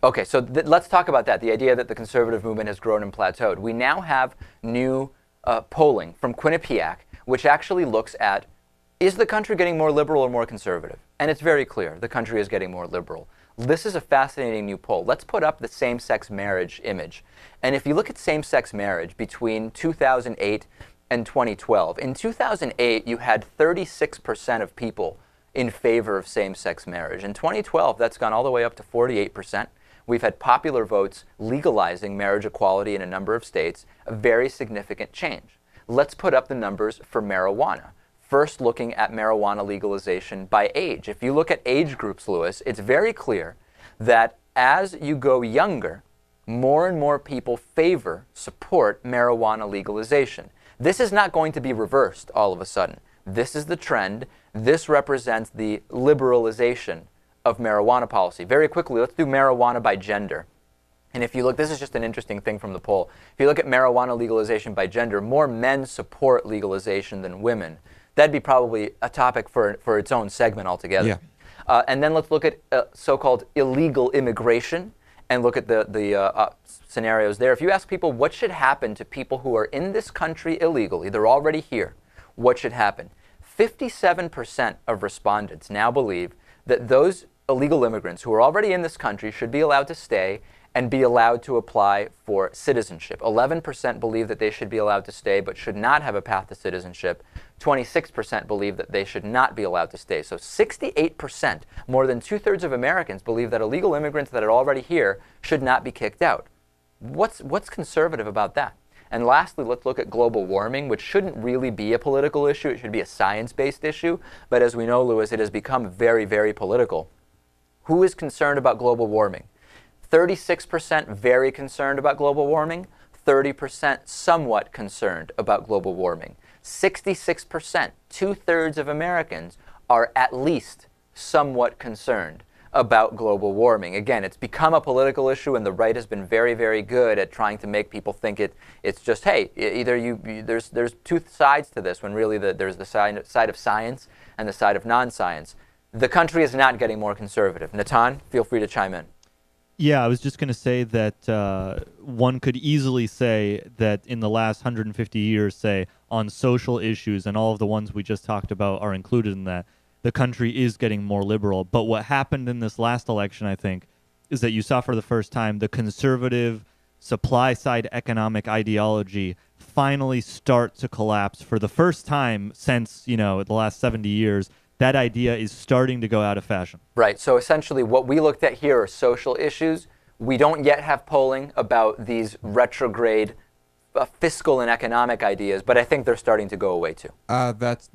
Okay, so let's talk about that, the idea that the conservative movement has grown and plateaued. We now have new polling from Quinnipiac, which actually looks at, is the country getting more liberal or more conservative? And it's very clear, the country is getting more liberal. This is a fascinating new poll. Let's put up the same-sex marriage image. And if you look at same-sex marriage between 2008 and 2012, in 2008 you had 36% of people in favor of same-sex marriage. In 2012, that's gone all the way up to 48%. We've had popular votes legalizing marriage equality in a number of states, a very significant change. Let's put up the numbers for marijuana. First, looking at marijuana legalization by age. If you look at age groups, Lewis, it's very clear that as you go younger, more and more people support marijuana legalization. This is not going to be reversed all of a sudden. This is the trend. This represents the liberalization of marijuana policy. Very quickly, let's do marijuana by gender. And if you look, this is just an interesting thing from the poll. If you look at marijuana legalization by gender, more men support legalization than women. That'd be probably a topic for its own segment altogether. Yeah. And then let's look at so-called illegal immigration and look at the scenarios there. If you ask people what should happen to people who are in this country illegally, they're already here, what should happen? 57% of respondents now believe that those illegal immigrants who are already in this country should be allowed to stay and be allowed to apply for citizenship. 11% believe that they should be allowed to stay but should not have a path to citizenship. 26% believe that they should not be allowed to stay. So 68%, more than two-thirds of Americans, believe that illegal immigrants that are already here should not be kicked out. What's conservative about that? And lastly, let's look at global warming, which shouldn't really be a political issue. It should be a science-based issue. But as we know, Lewis, it has become very, very political. Who is concerned about global warming? 36% very concerned about global warming, 30% somewhat concerned about global warming. 66%, two-thirds of Americans, are at least somewhat concerned about global warming. Again, it's become a political issue, and the right has been very, very good at trying to make people think it's just, hey, either there's two sides to this, when really there's the side of science and the side of non-science. The country is not getting more conservative. Natan, feel free to chime in. Yeah, I was just going to say that one could easily say that in the last 150 years, say, on social issues, and all of the ones we just talked about are included in that, the country is getting more liberal. But what happened in this last election, I think, is that you saw for the first time the conservative supply-side economic ideology finally start to collapse for the first time since, the last 70 years. That idea is starting to go out of fashion. Right. So essentially what we looked at here are social issues. We don't yet have polling about these retrograde fiscal and economic ideas, but I think they're starting to go away too.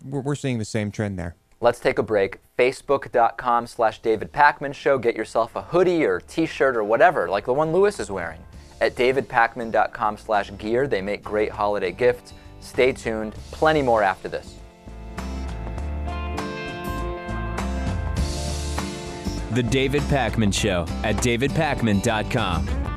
We're seeing the same trend there. Let's take a break. Facebook.com/David Pakman Show. Get yourself a hoodie or t-shirt or whatever, like the one Lewis is wearing. At davidpakman.com/gear. They make great holiday gifts. Stay tuned. Plenty more after this. The David Pakman Show at davidpakman.com.